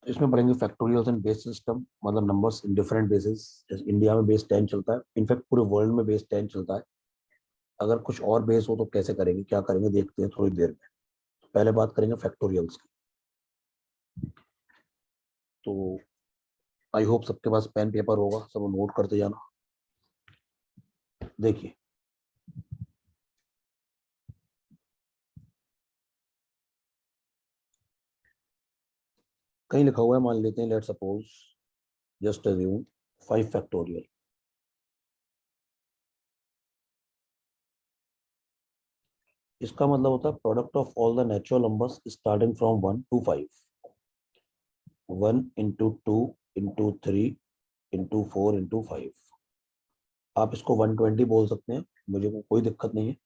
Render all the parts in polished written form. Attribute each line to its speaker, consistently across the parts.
Speaker 1: इसमें पढ़ेंगे factorials and base system, मतलब नंबर्स इन डिफरेंट बेसिस। जैसे इंडिया में बेस 10 चलता है, इनफैक्ट पूरे वर्ल्ड में बेस 10 चलता है। अगर कुछ और बेस हो तो कैसे करेंगे, क्या करेंगे, देखते हैं थोड़ी देर में। पहले बात करेंगे फैक्टोरियल्स की। तो आई होप सबके पास पेन पेपर होगा, सब नोट करते जाना। देखिए, कहीं लिखा हुआ है, मान लेते हैं, let suppose, just assume 5 factorial. इसका मतलब होता है product of all the natural numbers starting from 1 to 5। 1 into 2 into 3 into 4 into 5। आप इसको 120 बोल सकते हैं, मुझे कोई दिक्कत नहीं है।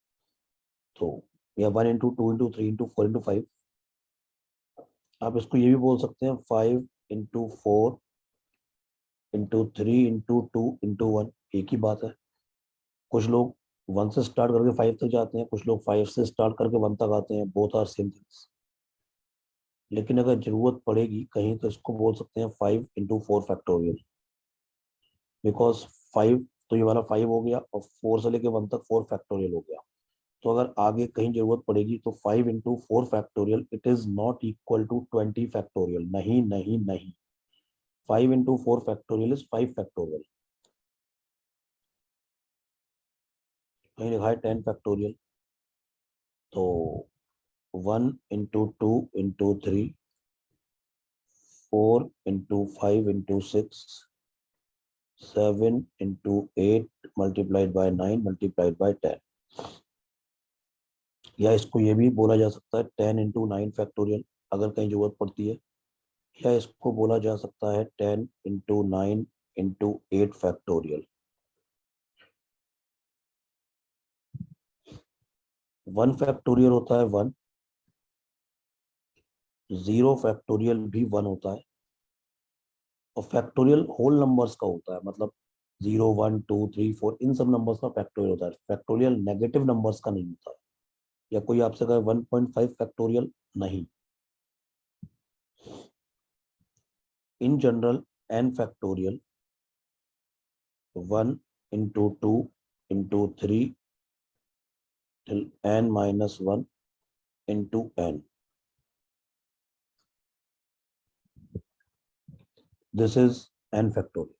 Speaker 1: तो या 1 into 2 into 3 into 4 into 5। आप इसको ये भी बोल सकते हैं 5 into 4 into 3 into 2 into 1। एक ही बात है। कुछ लोग 1 से स्टार्ट करके 5 तक जाते हैं, कुछ लोग 5 से स्टार्ट करके 1 तक आते हैं, बोथ आर सेम थिंग्स। लेकिन अगर जरूरत पड़ेगी कहीं तो इसको बोल सकते हैं 5 into 4 फैक्टोरियल। बिकॉज 5, तो ये वाला 5 हो गया, और 4 से लेके 1 तक 4 फैक्टोरियल हो गया। तो अगर आगे कहीं जरूरत पड़ेगी तो 5 into 4 factorial it is not equal to 20 factorial. नहीं नहीं नहीं, 5 into 4 फैक्टोरियल इज 5 फैक्टोरियल। कहीं लिखा है 10 फैक्टोरियल। तो 1 into 2 into 3, 4 into 5 into 6, 7 into 8 multiplied by 9 multiplied by 10। या इसको ये भी बोला जा सकता है 10 into 9 फैक्टोरियल, अगर कहीं जरूरत पड़ती है। या इसको बोला जा सकता है 10 into 9 into 8 फैक्टोरियल। 1 फैक्टोरियल होता है 1, 0 फैक्टोरियल भी 1 होता है, और फैक्टोरियल होल नंबर्स का होता है, मतलब 0 1 2 3 4 इन सब नंबर्स का फैक्टोरियल होता है। फैक्टोरियल नेगेटिव नंबर्स का नहीं होता है। या कोई आपसे कहे 1.5 फैक्टोरियल, नहीं। In general n factorial, 1 into 2 into 3 till n minus 1 into n। This is n factorial.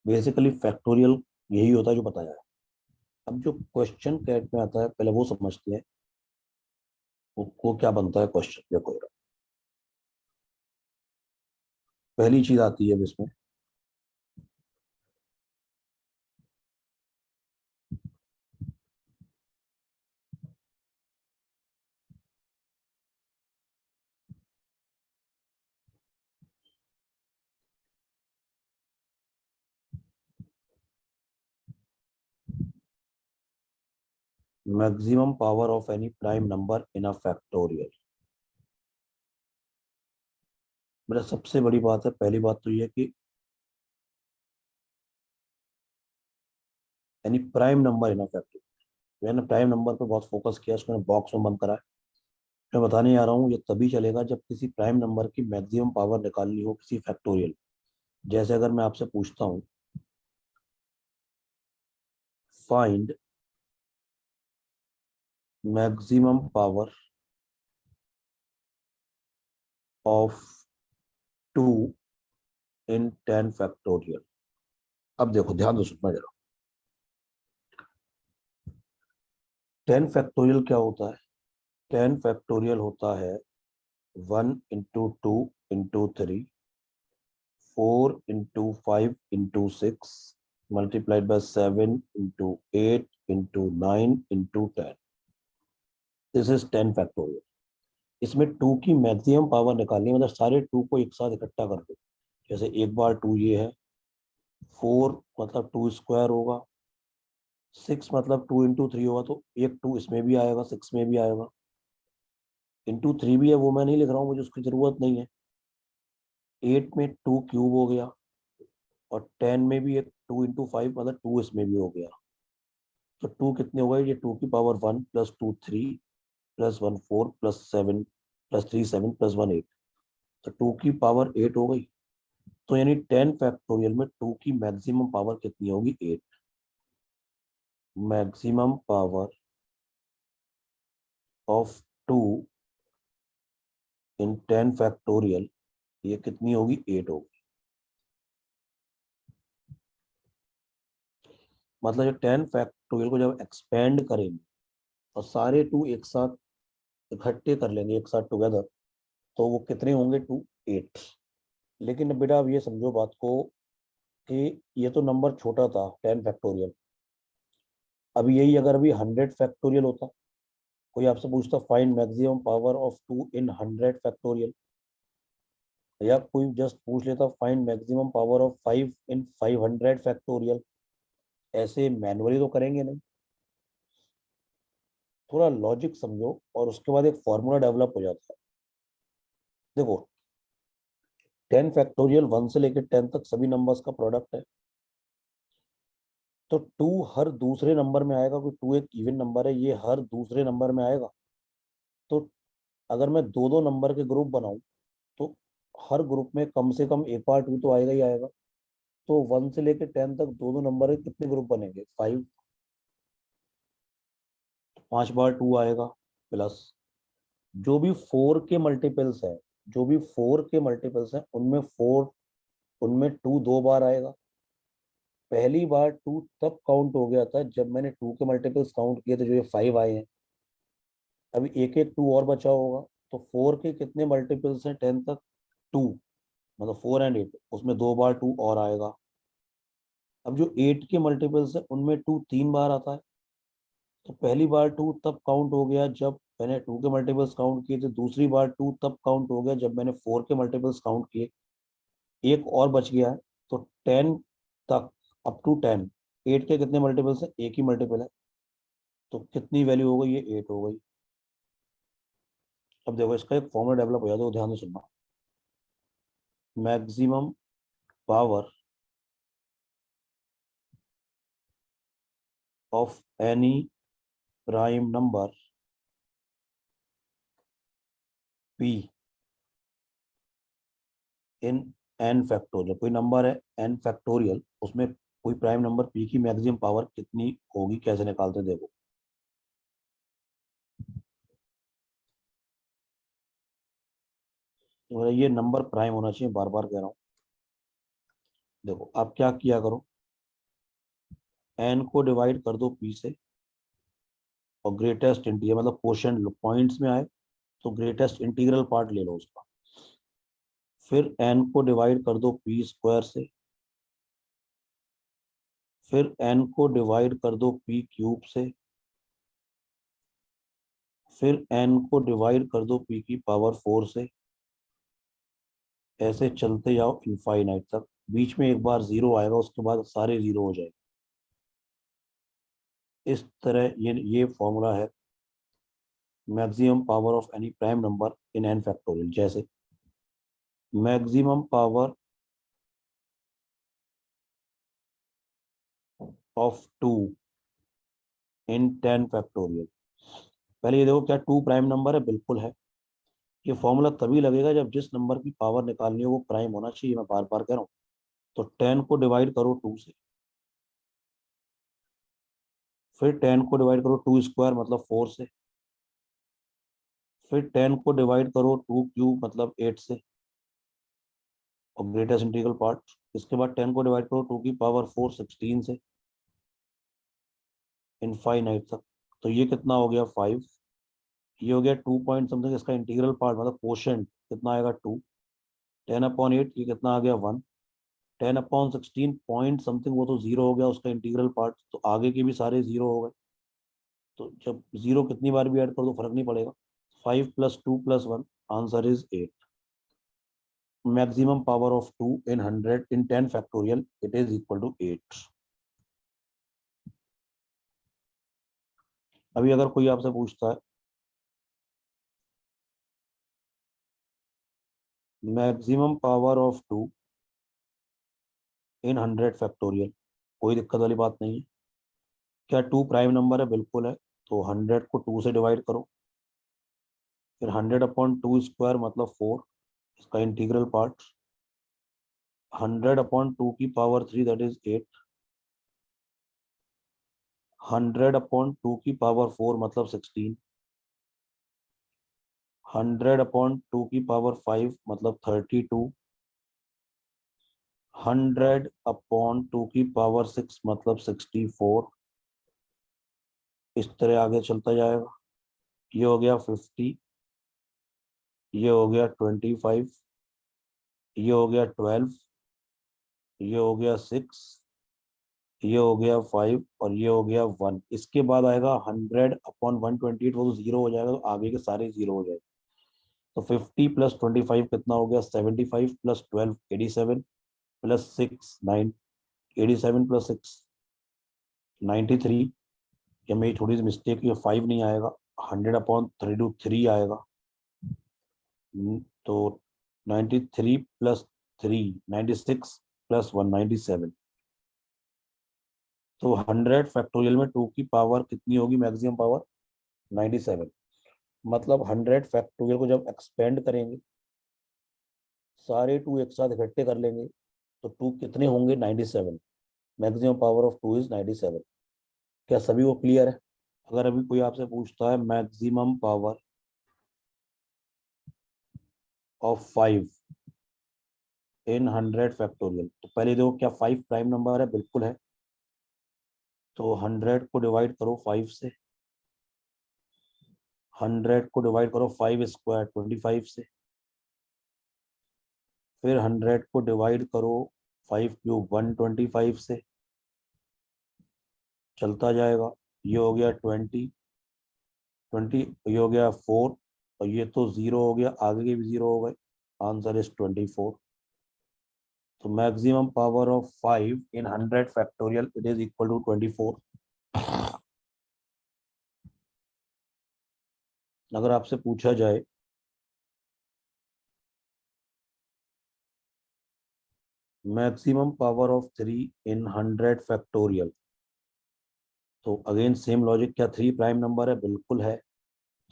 Speaker 1: Basically factorial यही होता है जो बताया है। अब जो क्वेश्चन कैट में आता है, पहले वो समझते हैं वो क्या बनता है क्वेश्चन। देखो, पहली चीज आती है इसमें, maximum power of any prime number in a factorial. मेरा सबसे बड़ी बात है, पहली बात तो ये है कि एनी प्राइम नंबर इन अ फैक्टोरियल। मैंने प्राइम नंबर पे बहुत फोकस किया, उसको मैंने बॉक्स में बंद करा है। मैं बताने आ रहा हूँ, ये तभी चलेगा जब किसी प्राइम नंबर की मैक्सिमम पावर निकालनी हो किसी फैक्टोरियल। जैसे अगर मैं आपसे पूछता हूँ, find maximum power of 2 in 10 factorial. अब देखो, ध्यान से सुनना जरा। 10 फैक्टोरियल क्या होता है? 10 फैक्टोरियल होता है 1 into 2 into 3, 4 into 5 into 6 multiplied by 7 into 8 into 9 into 10। This is 10 factorial. इसमें 2 की मैक्सिमम पावर निकालनी है, मतलब सारे 2 को एक साथ इकट्ठा कर दो। जैसे एक बार 2 ये है, 4 मतलब 2 स्क्वायर होगा, 6 मतलब 2 into 3 होगा, तो एक 2 इसमें भी आएगा, 6 में भी आएगा। इंटू 3 भी है, वो मैं नहीं लिख रहा हूँ, मुझे उसकी जरूरत नहीं है। 8 में 2 क्यूब हो गया, और 10 में भी एक 2 into 5 मतलब 2 इसमें भी हो गया। तो 2 कितने हो गए? ये 2 की power 1 plus 2 3 plus 1 4 plus 7 plus 3 7 plus 1 8। तो 2 की पावर 8 हो गई। तो यानी 10 फैक्टोरियल में 2 की मैक्सिमम पावर कितनी होगी? 8। Maximum power of 2 in 10 factorial ये कितनी होगी? 8 होगी। मतलब ये 10 फैक्टोरियल को जब एक्सपेंड करेंगे और सारे 2 एक साथ इकट्ठे कर लेंगे एक साथ टुगेदर, तो वो कितने होंगे? 2 8। लेकिन अब बेटा आप ये समझो बात को कि ये तो नंबर छोटा था 10 फैक्टोरियल। अब यही अगर अभी 100 फैक्टोरियल होता, कोई आपसे पूछता find maximum power of 2 in 100 factorial, या कोई जस्ट पूछ लेता find maximum power of 5 in 500 factorial, ऐसे मैनुअली तो करेंगे नहीं। थोड़ा लॉजिक समझो और उसके बाद एक फॉर्मूला डेवलप हो जाता है। देखो 10 फैक्टोरियल 1 से लेकर 10 तक सभी नंबर्स का प्रोडक्ट है। तो 2 हर दूसरे नंबर में आएगा, कोई 2 एक इवन नंबर है, ये हर दूसरे नंबर में आएगा। तो अगर मैं दो दो नंबर के ग्रुप बनाऊं तो हर ग्रुप में कम से कम एक बार 2 तो आएगा ही आएगा। तो 1 से लेकर 10 तक दो दो नंबर के कितने ग्रुप बनेंगे? 5। 5 बार 2 आएगा, प्लस जो भी 4 के मल्टीपल्स है, जो भी 4 के मल्टीपल्स हैं उनमें 4, उनमें 2 दो बार आएगा। पहली बार 2 तब काउंट हो गया था जब मैंने 2 के मल्टीपल्स काउंट किए थे, जो ये 5 आए हैं। अभी एक एक 2 और बचा होगा। तो 4 के कितने मल्टीपल्स हैं 10 तक? 2। मतलब 4 एंड 8, उसमें दो बार 2 और आएगा। अब जो 8 के मल्टीपल्स है उनमें 2 3 बार आता है। तो पहली बार 2 तब काउंट हो गया जब मैंने 2 के मल्टीपल्स काउंट किए थे। दूसरी बार 2 तब काउंट हो गया जब मैंने 4 के मल्टीपल्स काउंट किए। एक और बच गया है। तो 10 तक, अप टू 10, 8 के कितने मल्टीपल्स है? एक ही मल्टीपल है। तो कितनी वैल्यू हो गई? ये 8 हो गई। अब देखो इसका एक फॉर्मूला डेवलप हो जाता है, तो ध्यान से सुनना। Maximum power of any prime number p in n factorial. कोई नंबर है n फैक्टोरियल, उसमें कोई प्राइम नंबर p की मैक्सिमम पावर कितनी होगी? कैसे निकालते हैं देखो। तो ये नंबर प्राइम होना चाहिए, बार बार कह रहा हूँ। देखो आप क्या किया करो, n को डिवाइड कर दो p से, और ग्रेटेस्ट इंटीग्रल मतलब क्वोशंट पॉइंट्स में आए तो ग्रेटेस्ट इंटीग्रल पार्ट ले लो उसका। फिर n को डिवाइड कर दो p स्क्वायर से, फिर n को डिवाइड कर दो p क्यूब से, फिर n को डिवाइड कर दो p की पावर 4 से। ऐसे चलते जाओ इनफाइनाइट तक। बीच में एक बार जीरो आएगा, उसके बाद सारे जीरो हो जाएंगे। इस तरह ये फॉर्मूला है maximum power of any prime number in n factorial. जैसे maximum power of 2 in 10 factorial. पहले ये देखो क्या 2 प्राइम नंबर है? बिल्कुल है। ये फॉर्मूला तभी लगेगा जब जिस नंबर की पावर निकालनी हो वो प्राइम होना चाहिए, मैं बार बार कह रहा हूँ। तो 10 को डिवाइड करो 2 से, फिर 10 को डिवाइड करो 2 स्क्वायर मतलब 4 से, फिर 10 को डिवाइड करो 2 क्यूब मतलब 8 से, और ग्रेटेस्ट इंटीग्रल पार्ट। इसके बाद 10 को डिवाइड करो 2 की पावर 4 16 से, इनफाइनाइट तक। तो ये कितना हो गया? 5। ये हो गया 2 पॉइंट समथिंग, इसका इंटीग्रल पार्ट मतलब क्वोशंट कितना आएगा? 2। 10/8 ये कितना आ गया? 1। 10/16 पॉइंट समथिंग, वो तो जीरो हो गया उसका इंटीग्रल पार्ट, तो आगे के भी सारे जीरो हो गए। तो जब जीरो कितनी बार भी ऐड कर दो फर्क नहीं पड़ेगा। 5 + 2 + 1, answer is 8। Maximum power of 2 in 100 in 10 factorial it is equal to 8। अभी अगर कोई आपसे पूछता है maximum power of 2 in 100 factorial, कोई दिक्कत वाली बात नहीं है। क्या 2 प्राइम नंबर है? बिल्कुल है। तो 100 को 2 से डिवाइड करो, फिर 100/2 स्क्वायर मतलब 4, इसका इंटीग्रल पार्ट 100/2 दैट इज 8, 100/2 मतलब 16, 100/2 मतलब 32, 100/2 मतलब 64। इस तरह आगे चलता जाएगा। ये हो गया 50, ये हो गया 25, ये हो गया 12, ये हो गया 6, ये हो गया 5 और ये हो गया 1। इसके बाद आएगा 100/128, वो तो जीरो हो जाएगा, तो आगे के सारे जीरो हो जाएंगे। तो 50 + 25 कितना हो गया? 75 + 12 87 + 6 9, 87 + 6 93। या मेरी थोड़ी सी मिस्टेक, ये 5 नहीं आएगा, 100/3 आएगा। तो 93 + 3 96 + 1 97। तो 100 फैक्टोरियल में 2 की पावर कितनी होगी? Maximum power 97। मतलब 100 फैक्टोरियल को जब एक्सपेंड करेंगे, सारे 2 एक साथ इकट्ठे कर लेंगे, तो 2 कितने होंगे? 97। Maximum power of 2 is 97। क्या सभी को क्लियर है? अगर अभी कोई आपसे पूछता है maximum power of 5 in 100 factorial, तो पहले देखो क्या 5 प्राइम नंबर है? बिल्कुल है। तो 100 को डिवाइड करो 5 से, 100 को डिवाइड करो 5 स्क्वायर 25 से, फिर 100 को डिवाइड करो 5 क्यूब 125 से। चलता जाएगा। ये हो गया 20, ये हो गया 4, और ये तो जीरो हो गया, आगे के भी जीरो हो गए। Answer is 24। तो maximum power of 5 in 100 factorial it is equal to 24। अगर आपसे पूछा जाए maximum power of 3 in 100 factorial, तो अगेन सेम लॉजिक, क्या 3 प्राइम नंबर है? बिल्कुल है।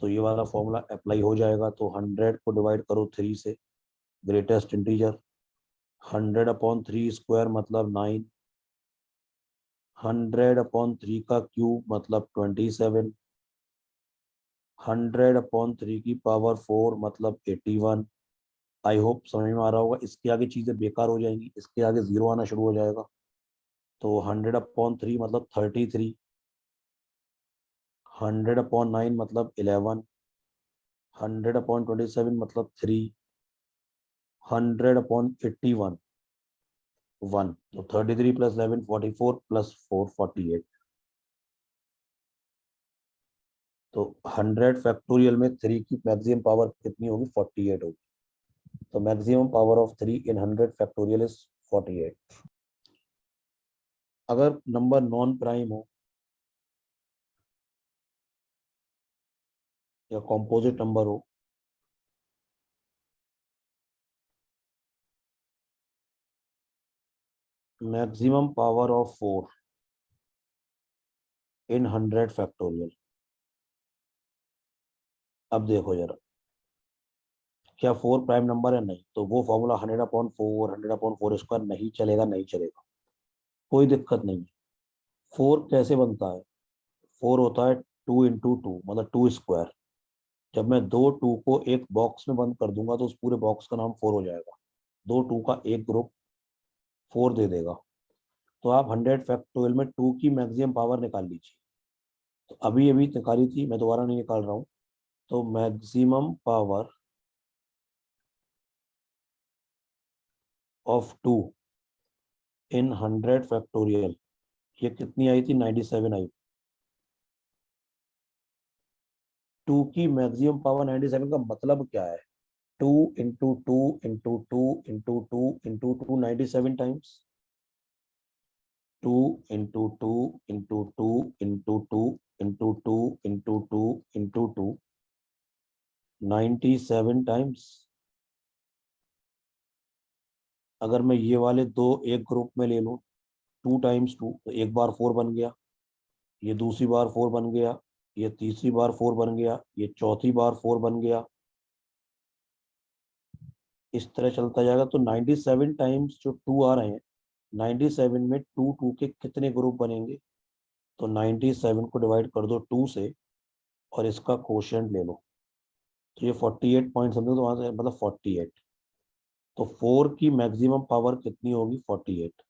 Speaker 1: तो ये वाला फॉर्मूला अप्लाई हो जाएगा। तो 100 को डिवाइड करो 3 से, ग्रेटेस्ट इंटीजर, 100/3 स्क्वायर मतलब 9, 100/3 का क्यूब मतलब 27, 100/3 की पावर 4 मतलब 81। आई होप समझ में आ रहा होगा। इसके आगे चीजें बेकार हो जाएंगी, इसके आगे जीरो आना शुरू हो जाएगा। तो 100/3 मतलब 33, 100/9 मतलब 11, 100/27 मतलब 3, 100/81 1। तो 33 + 11 44 + 4 48। तो 100 फैक्टोरियल में 3 की मैक्सिमम पावर कितनी होगी? 48 होगी। तो maximum power of 3 in 100 factorial is 48। अगर नंबर नॉन प्राइम हो या कॉम्पोजिट नंबर हो, maximum power of 4 in 100 factorial. अब देखो जरा, क्या 4 प्राइम नंबर है? नहीं। तो वो फॉर्मूला 100/4, 100/4 स्क्वायर नहीं चलेगा, नहीं चलेगा, कोई दिक्कत नहीं है। 4 कैसे बनता है? 4 होता है 2 × 2 मतलब 2 स्क्वायर। जब मैं दो 2 को एक बॉक्स में बंद कर दूंगा, तो उस पूरे बॉक्स का नाम 4 हो जाएगा। दो 2 का एक ग्रुप 4 दे देगा। तो आप 100 फैक्टोरियल में 2 की मैक्सिमम पावर निकाल लीजिए। तो अभी अभी निकाली थी, मैं दोबारा नहीं निकाल रहा हूँ। तो maximum power of 2 in 100 factorial, ये कितनी आई थी? 97 आई। 2 की मैक्सिमम पावर 97 का मतलब क्या है? 2 × 2 × 2 × 2 × 2 97 टाइम्स, 2 × 2 × 2 × 2 × 2 × 2 × 2 97 टाइम्स। अगर मैं ये वाले दो एक ग्रुप में ले लूं, 2 × 2, तो एक बार 4 बन गया, ये दूसरी बार 4 बन गया, ये तीसरी बार 4 बन गया, ये चौथी बार 4 बन गया, इस तरह चलता जाएगा। तो 97 टाइम्स जो टू आ रहे हैं, 97 में टू टू के कितने ग्रुप बनेंगे? तो 97 को डिवाइड कर दो टू से और इसका कोशेंट ले लो, तो ये 48 पॉइंट समथिंग, तो वहां से मतलब 48। तो 4 की मैक्सिमम पावर कितनी होगी? 48।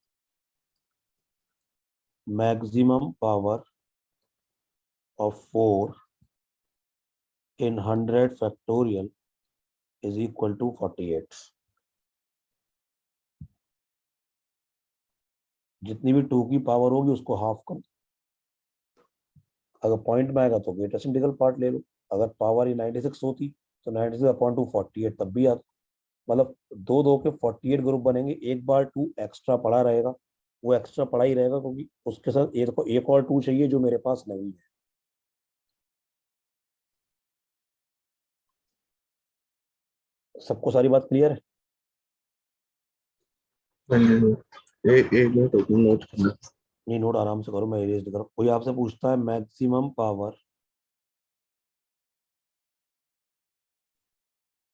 Speaker 1: Maximum power of 4 in 100 factorial is equal to 48। जितनी भी टू की पावर होगी उसको हाफ कर दो। अगर पॉइंट में आएगा तो ग्रेटेस्ट इंटीग्रल पार्ट ले लो। अगर पावर ही 96 होती तो 96 अपॉन टू 48 तब भी आता। मतलब दो दो के 48 ग्रुप बनेंगे। एक बार टू एक्स्ट्रा पड़ा रहेगा, वो एक्स्ट्रा पड़ा ही रहेगा, क्योंकि उसके साथ एक और टू चाहिए जो मेरे पास नहीं है। सबको सारी बात क्लियर है?
Speaker 2: हाँ जी हाँ। एक एक मिनट रुको, नोट करना।
Speaker 1: नहीं, नोट आराम से करो, मैं इरेज करो। कोई आपसे पूछता है maximum power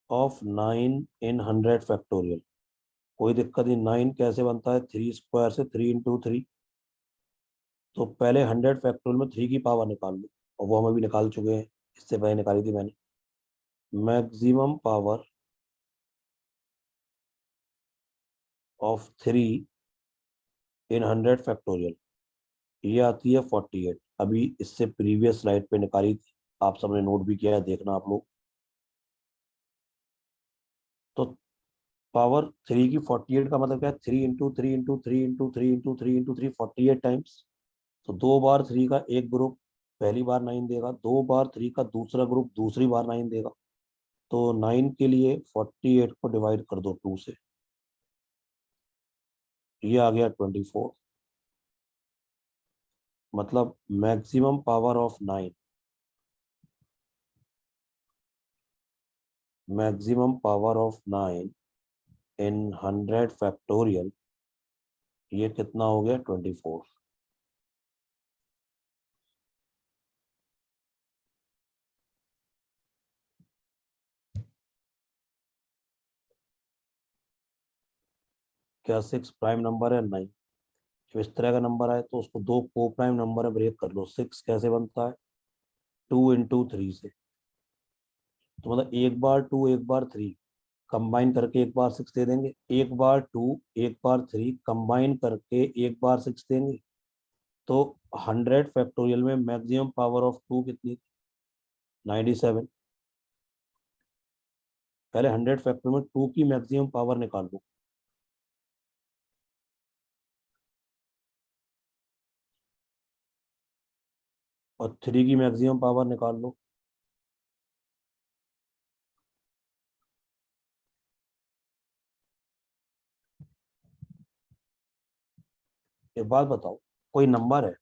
Speaker 1: of 9 in 100 factorial, कोई दिक्कत नहीं। 9 कैसे बनता है? 3 स्क्वायर से, 3 × 3। तो पहले 100 फैक्टोरियल में 3 की पावर निकाल लो, और वो हम अभी निकाल चुके हैं, इससे पहले निकाली थी मैंने। Maximum power of 3 in 100 factorial, ये आती है 48। अभी इससे प्रीवियस स्लाइड पे निकाली थी, आप सबने नोट भी किया है, देखना आप लोग। तो पावर 3 की 48 का मतलब क्या है? 3 × 3 × 3 × 3 × 3 × 3 48 टाइम्स। तो दो बार 3 का एक ग्रुप पहली बार 9 देगा, दो बार 3 का दूसरा ग्रुप दूसरी बार 9 देगा। तो 9 के लिए 48 को डिवाइड कर दो 2 से, ये आ गया 24। मतलब maximum power of 9, maximum power of 9 in 100 factorial, ये कितना हो गया? 24। क्या 6 प्राइम नंबर है? नहीं। जब इस तरह का नंबर आए तो उसको दो को प्राइम नंबर में ब्रेक कर लो। 6 कैसे बनता है? 2 × 3 से। तो मतलब एक बार 2 एक बार 3 कंबाइन करके एक बार 6 दे देंगे, एक बार 2 एक बार 3 कंबाइन करके एक बार 6 देंगे। तो 100 फैक्टोरियल में मैक्सिमम पावर ऑफ 2 कितनी थी? 97। पहले 100 फैक्टोरियल में 2 की मैक्सिमम पावर निकाल लो, और 3 की मैक्सिमम पावर निकाल लो। एक बात बताओ, कोई नंबर है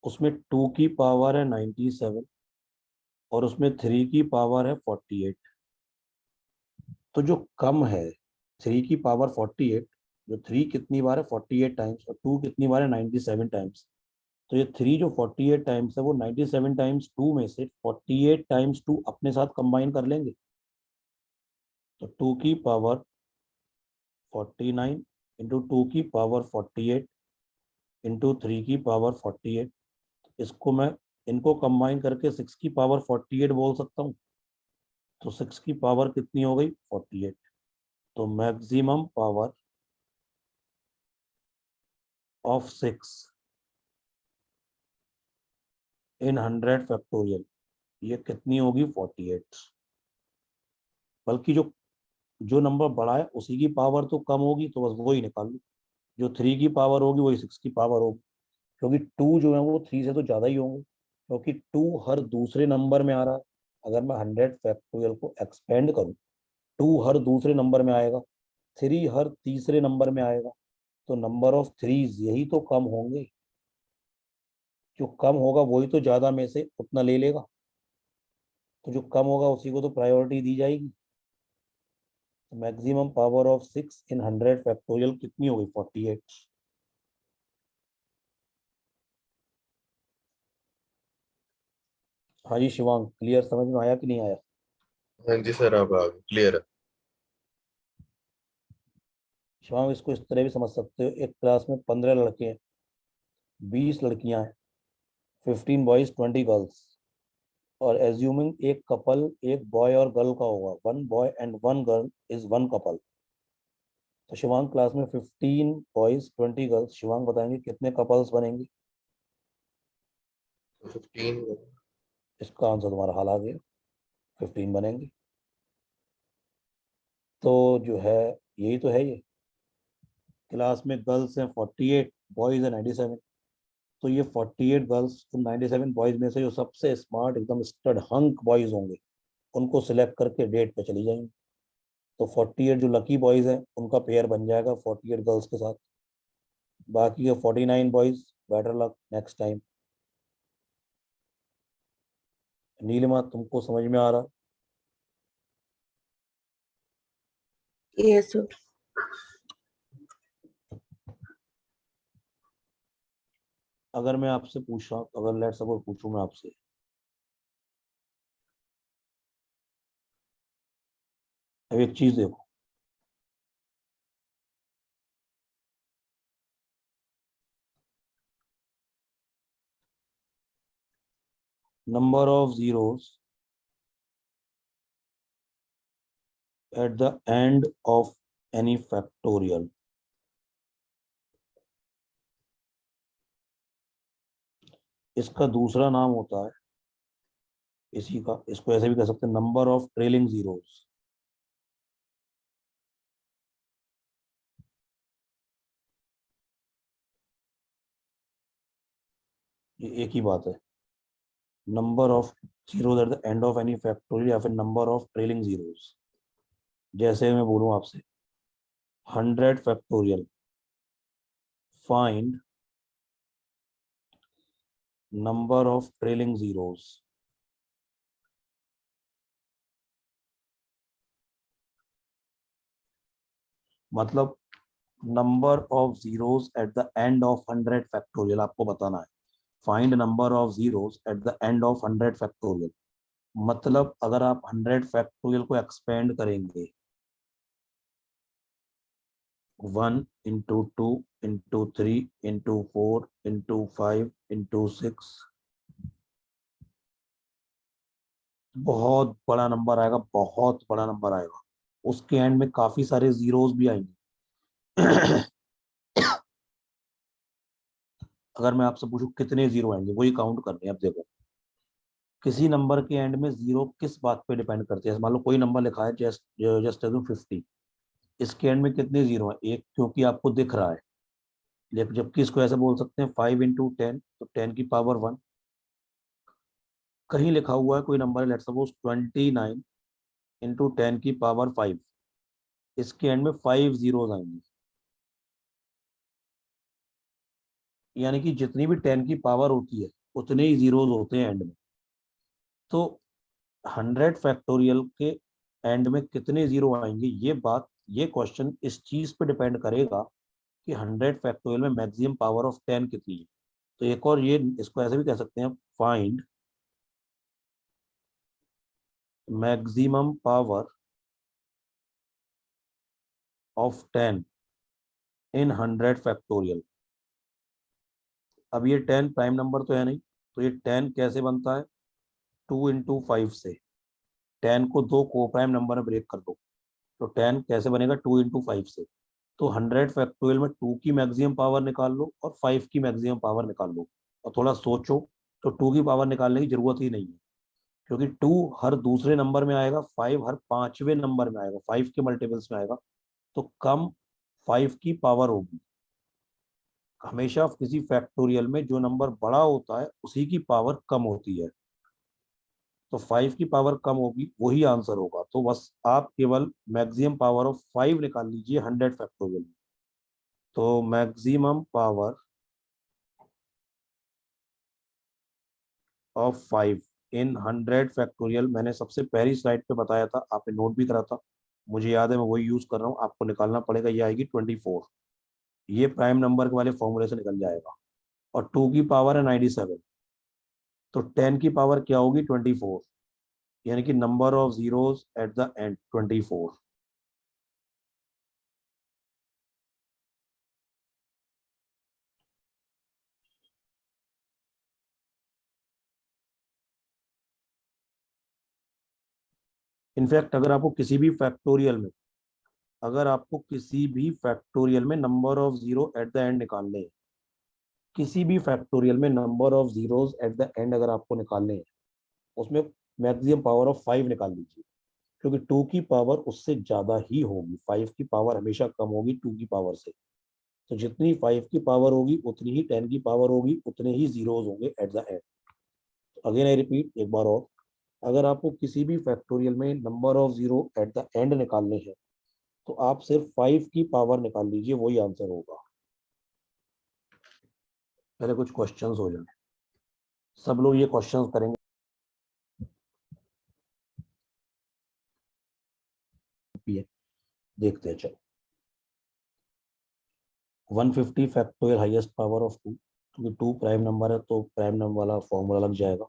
Speaker 1: उसमें 2 की पावर है 97 और उसमें 3 की पावर है 48, तो जो कम है 3 की पावर 48, जो 3 कितनी बार है? 48 टाइम्स, और 2 कितनी बार है? 97 टाइम्स। तो ये 3 जो 48 टाइम्स है वो 97 टाइम्स 2 में से 48 टाइम्स 2 अपने साथ कंबाइन कर लेंगे। तो 2 की पावर 49 इंटू 2 की पावर 48 इंटू 3 की पावर 48, इसको मैं इनको कंबाइन करके 6 की पावर 48 बोल सकता हूँ। तो 6 की पावर कितनी हो गई? 48। तो maximum power of 6 in 100 factorial, ये कितनी होगी? 48। बल्कि जो जो नंबर बड़ा है उसी की पावर तो कम होगी, तो बस वो ही निकाल लो। जो 3 की पावर होगी वही 6 की पावर होगी, क्योंकि 2 जो है वो 3 से तो ज़्यादा ही होंगे, क्योंकि 2 हर दूसरे नंबर में आ रहा है। अगर मैं 100 फैक्टोरियल को एक्सपेंड करूँ, 2 हर दूसरे नंबर में आएगा, 3 हर तीसरे नंबर में आएगा, तो नंबर ऑफ थ्रीज यही तो कम होंगे। जो कम होगा वही तो ज़्यादा में से उतना ले लेगा, तो जो कम होगा उसी को तो प्रायोरिटी दी जाएगी। Maximum power of 6 in 100 factorial कितनी होगी? 48। हाँ जी शिवांग, क्लियर? समझ में आया कि नहीं आया?
Speaker 2: हाँ जी सर, अब आ गया, क्लियर है।
Speaker 1: शिवांग इसको इस तरह भी समझ सकते हो, एक क्लास में 15 लड़के हैं, 20 लड़कियां हैं, 15 बॉयज 20 गर्ल्स, और एज्यूमिंग एक कपल एक बॉय और गर्ल का होगा, 1 boy and 1 girl is 1 couple. तो शिवांग क्लास में 15 बॉयज 20 गर्ल्स, शिवांग बताएंगे कितने कपल्स बनेंगे।
Speaker 2: 15।
Speaker 1: इसका आंसर तुम्हारा हाल आ गया, 15 बनेंगे। तो जो है, यही तो है ये। क्लास में गर्ल्स हैं 48, बॉयज हैं 97। तो ये 48 गर्ल्स तो 97 बॉयज में से जो सबसे स्मार्ट एकदम स्टड हंक बॉयज होंगे, उनको सिलेक्ट करके डेट पे चली जाएंगी। तो 48 जो लकी बॉयज हैं उनका पेयर बन जाएगा 48 गर्ल्स के साथ। बाकी के 49 boys, better luck next time. Nilima तुमको समझ में आ रहा?
Speaker 3: Yes sir.
Speaker 1: अगर मैं आपसे पूछ रहा हूँ, अगर लेट्स सपोज पूछूं मैं आपसे, अब एक चीज देखो, number of zeros at the end of any factorial, इसका दूसरा नाम होता है इसी का, इसको ऐसे भी कह सकते हैं, नंबर ऑफ ट्रेलिंग जीरोस। ये एक ही बात है, number of zeros at the end of any factorial या फिर नंबर ऑफ ट्रेलिंग जीरोस। जैसे मैं बोलूं आपसे 100 factorial, find number of trailing zeros. मतलब number of zeros at the end of 100 factorial आपको बताना है। Find number of zeros at the end of 100 factorial, मतलब अगर आप 100 फैक्टोरियल को एक्सपेंड करेंगे, 1 into 2 into 3 into 4 into 5 into 6, बहुत बड़ा नंबर आएगा, बहुत बड़ा नंबर आएगा। उसके एंड में काफी सारे जीरोस भी आएंगे। अगर मैं आपसे पूछूं कितने जीरो आएंगे, वही काउंट करने हैं। अब देखो, किसी नंबर के एंड में जीरो किस बात पे डिपेंड करते हैं। मान लो कोई नंबर लिखा है जस्ट जस्ट 50, इसके एंड में कितने जीरो हैं, एक, क्योंकि आपको दिख रहा है। जबकि इसको ऐसे बोल सकते हैं 5 इंटू 10, तो 10 की पावर 1। कहीं लिखा हुआ है कोई नंबर है, लेट्स सपोज 29 इंटू 10 की पावर 5, इसके एंड में 5 जीरोज आएंगे। यानी कि जितनी भी 10 की पावर होती है उतने ही जीरोज होते हैं एंड में। तो 100 फैक्टोरियल के एंड में कितने जीरो आएंगे, ये बात, ये क्वेश्चन इस चीज पे डिपेंड करेगा कि 100 फैक्टोरियल में मैक्सिमम पावर ऑफ 10 कितनी है। तो एक और, ये इसको ऐसे भी कह सकते हैं, find maximum power of 10 in 100 factorial. अब ये 10 प्राइम नंबर तो है नहीं, तो ये 10 कैसे बनता है, 2 इंटू 5 से। 10 को दो को प्राइम नंबर में ब्रेक कर दो, तो 10 कैसे बनेगा, 2 इंटू 5 से। तो 100 फैक्टोरियल में 2 की मैक्सिमम पावर निकाल लो और 5 की मैक्सिमम पावर निकाल लो, और थोड़ा सोचो, तो 2 की पावर निकालने की जरूरत ही नहीं है, क्योंकि 2 हर दूसरे नंबर में आएगा, 5 हर पांचवें नंबर में आएगा, 5 के मल्टीपल्स में आएगा। तो कम 5 की पावर होगी। हमेशा किसी फैक्टोरियल में जो नंबर बड़ा होता है उसी की पावर कम होती है। तो 5 की पावर कम होगी, वही आंसर होगा। तो बस आप केवल मैक्सिमम पावर ऑफ 5 निकाल लीजिए 100 फैक्टोरियल में। तो maximum power of 5 in 100 factorial, मैंने सबसे पहली स्लाइड पे बताया था, आपने नोट भी करा था, मुझे याद है, मैं वही यूज कर रहा हूँ। आपको निकालना पड़ेगा, ये आएगी 24। ये प्राइम नंबर के वाले फॉर्मूले से निकल जाएगा। और 2 की पावर है 97, तो 10 की पावर क्या होगी, 24। यानी कि number of zeros at the and 24। In fact अगर आपको किसी भी फैक्टोरियल में number of zero eight the and निकालने हैं, किसी भी फैक्टोरियल में number of zeros at the and अगर आपको निकालने हैं, उसमें मैक्सिमम पावर ऑफ 5 निकाल लीजिए, क्योंकि 2 की पावर उससे ज्यादा ही होगी। 5 की पावर हमेशा कम होगी 2 की पावर से। तो जितनी 5 की पावर होगी उतनी ही 10 की पावर होगी, उतने ही जीरोस होंगे eight the and. Again I repeat एक बार और, अगर आपको किसी भी फैक्टोरियल में number of zero eight the and निकालने हैं, तो आप सिर्फ 5 की पावर निकाल लीजिए, वही आंसर होगा। पहले कुछ क्वेश्चंस हो जाए, सब लोग ये क्वेश्चंस करेंगे। देखते हैं चलो। 150 फैक्टोरियल हाईएस्ट पावर ऑफ 2, क्योंकि 2 प्राइम नंबर है तो प्राइम नंबर वाला फॉर्मूला लग जाएगा।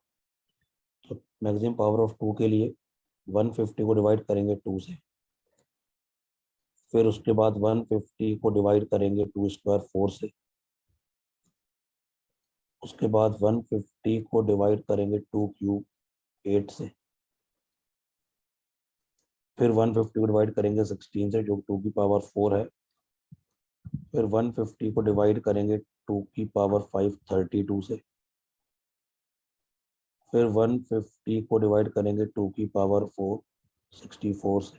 Speaker 1: तो मैक्सिमम पावर ऑफ 2 के लिए 150 को डिवाइड करेंगे 2 से, फिर उसके बाद 150 को डिवाइड करेंगे 2 स्क्वायर 4 से, उसके बाद 150 को डिवाइड करेंगे 2 क्यूब 8 से, फिर 150 को डिवाइड करेंगे 16 से जो 2 की पावर 4 है, फिर 150 को डिवाइड करेंगे 2 की पावर 5 32 से, फिर 150 को डिवाइड करेंगे 2 की पावर 4 64 से,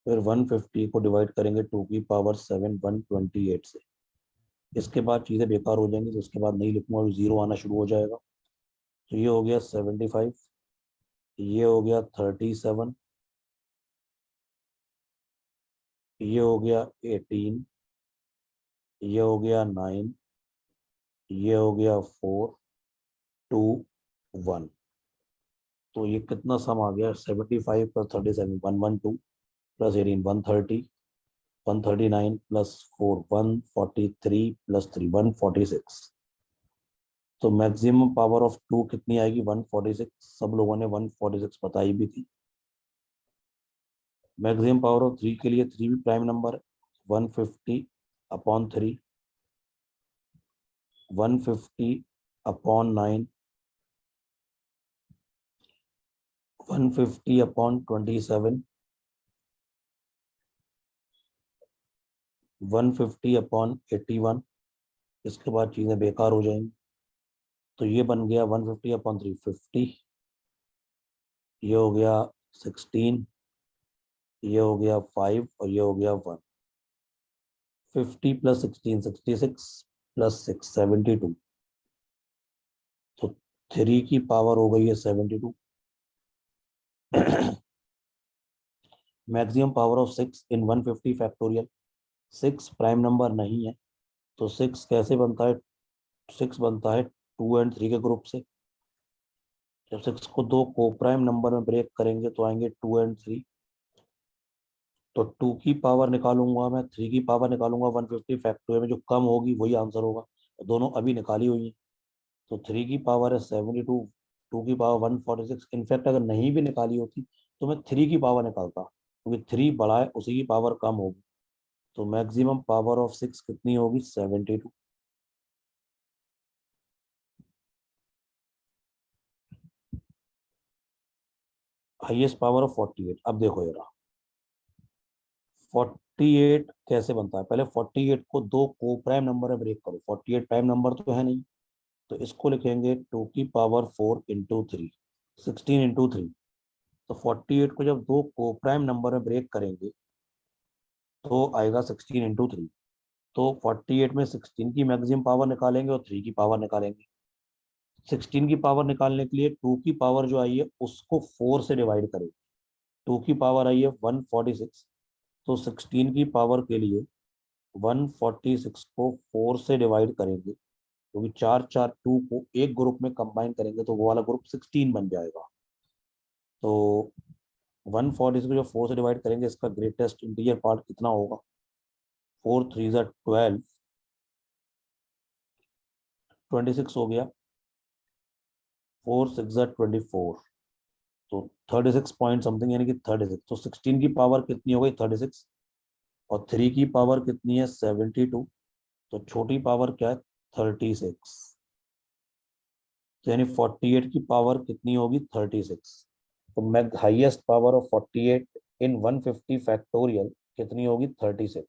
Speaker 1: फिर 150 को डिवाइड करेंगे 2 की पावर 7 128 से। इसके बाद चीज़ें बेकार हो जाएंगी, तो इसके बाद नहीं लिखूंगा, अभी जीरो आना शुरू हो जाएगा। तो ये हो गया 75, ये हो गया 37, ये हो गया 18, ये हो गया 9, ये हो गया 4 2 1। तो ये कितना सम आ गया, 75 प्लस 37 112 प्लस 18 130, 139 प्लस 4 143 प्लस 3 146। तो मैक्सिमम पावर ऑफ 2 कितनी आएगी, 146। सब लोगों ने 146 बताई भी थी। मैक्सिमम पावर ऑफ 3 के लिए 3 भी प्राइम नंबर है, 150 अपॉन 3, 150 अपॉन 9, 150 अपॉन 27, 150 अपॉन 81। इसके बाद चीज़ें बेकार हो जाएंगी। तो ये बन गया 150 अपॉन 3 50, ये हो गया 16, ये हो गया 5 और ये हो गया 1। 50 प्लस 16 66 प्लस 6 72। तो 3 की पावर हो गई है 72। Maximum power of 6 in 150 factorial. 6 prime number नहीं है, तो 6 कैसे बनता है, 6 बनता है 2 एंड 3 के ग्रुप से। जब 6 को दो को प्राइम नंबर में ब्रेक करेंगे तो आएंगे 2 एंड 3। तो 2 की पावर निकालूंगा मैं, 3 की पावर निकालूंगा, 150 फैक्टोरियल में जो कम होगी वही आंसर होगा। दोनों अभी निकाली हुई है। तो 3 की पावर है 72, 2 की पावर 146। इनफैक्ट अगर नहीं भी निकाली होती तो मैं 3 की पावर निकालता, क्योंकि 3 बड़ा है, उसी की पावर कम होगी। तो मैक्सिमम पावर ऑफ 6 कितनी होगी, 72। Highest power of 48। अब देखो जरा 48 कैसे बनता है। पहले 48 को दो को प्राइम नंबर में ब्रेक करो, 48 प्राइम नंबर तो है नहीं, तो इसको लिखेंगे 2 की पावर 4 इंटू 3 16 इंटू 3। तो 48 को जब दो को प्राइम नंबर में ब्रेक करेंगे तो आएगा 16 इंटू 3। तो 48 में 16 की मैक्सिमम पावर निकालेंगे और 3 की पावर निकालेंगे। 16 की पावर निकालने के लिए 2 की पावर जो आई है उसको 4 से डिवाइड करेंगे। 2 की पावर आई है 146, तो 16 की पावर के लिए 146 को 4 से डिवाइड करेंगे, क्योंकि 4 4 2 को एक ग्रुप में कंबाइन करेंगे तो वो वाला ग्रुप 16 बन जाएगा। तो 146 को जो 4 से डिवाइड करेंगे, इसका ग्रेटेस्ट इंटीजर पार्ट कितना होगा, 4 3 12, 26 हो गया, 4 6 24, तो 36 पॉइंट समथिंग, यानी कि 36। तो 16 की पावर कितनी हो गई, 36, और 3 की पावर कितनी है, 72। तो छोटी पावर क्या है, 36। तो यानी 48 की पावर कितनी होगी, 36। तो highest power of 48 in 150 factorial कितनी होगी? 36।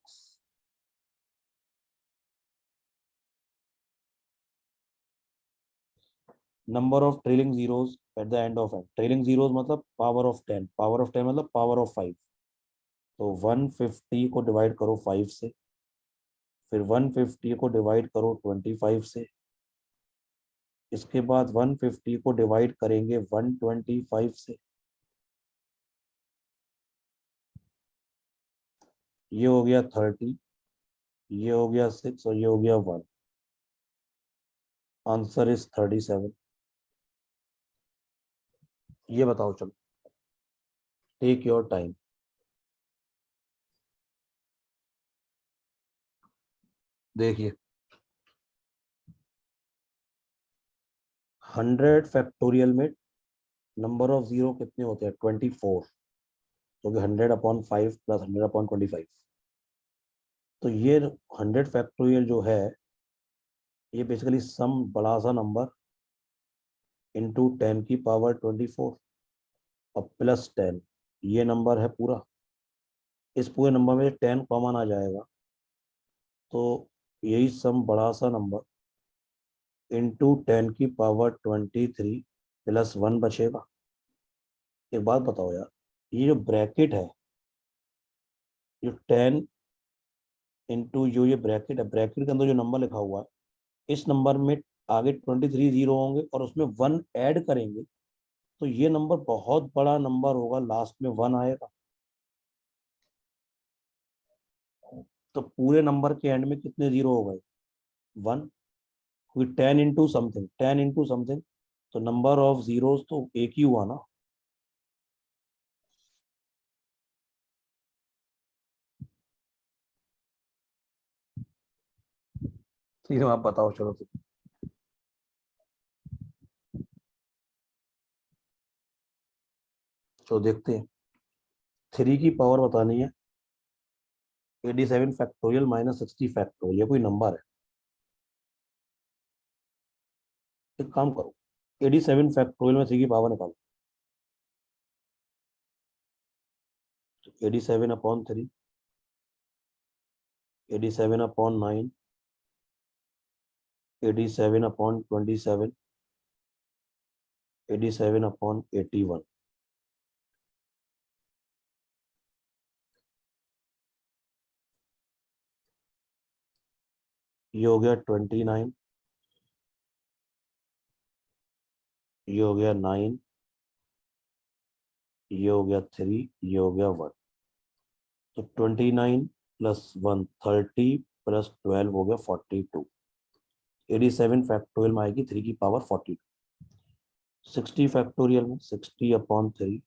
Speaker 1: Number of trailing zeros at the end of n. Trailing zeros मतलब पावर ऑफ 10, पावर ऑफ 10 मतलब पावर ऑफ 5। तो 150 को डिवाइड करो 5 से, फिर 150 को डिवाइड करो 25 से, इसके बाद 150 को डिवाइड करेंगे 125 से। ये हो गया 30, ये हो गया 6 और ये हो गया 1। Answer is 37। ये बताओ, चलो टेक योर टाइम। देखिए 100 फैक्टोरियल में नंबर ऑफ जीरो कितने होते हैं? 24, क्योंकि 100/5 प्लस 100/25। तो ये 100 फैक्टोरियल जो है ये बेसिकली सम बड़ा सा नंबर इंटू 10 की पावर 24 और प्लस 10, ये नंबर है पूरा। इस पूरे नंबर में 10 कॉमन आ जाएगा, तो यही सम बड़ा सा नंबर इंटू 10 की पावर 23 प्लस 1 बचेगा। एक बात बताओ यार, ये जो ब्रैकेट है, जो 10 इंटू जो ये ब्रैकेट है, ब्रैकेट के अंदर जो नंबर लिखा हुआ है, इस नंबर में आगे 23 जीरो होंगे और उसमें 1 ऐड करेंगे, तो ये नंबर बहुत बड़ा नंबर होगा, लास्ट में 1 आएगा। तो पूरे नंबर के एंड में कितने जीरो हो गए? 1। क्योंकि 10 इंटू समथिंग, तो नंबर ऑफ जीरोस तो एक ही हुआ ना। तीनों आप बताओ, चलो तो देखते हैं। 3 की पावर बतानी है 87 फैक्टोरियल माइनस 60 फैक्टोरियल, ये कोई नंबर है। एक काम करो, 87 फैक्टोरियल में 3 की पावर निकालो। 87/3, 87/9, 87/27, 87/81। ये हो गया 29, ये हो गया 9, ये हो गया 3, ये हो गया 1। तो 29 प्लस 1 30 प्लस 12 हो गया 42। 87 फैक्टोरियल में आएगी 3 की पावर 42। 60 फैक्टोरियल में 60/3,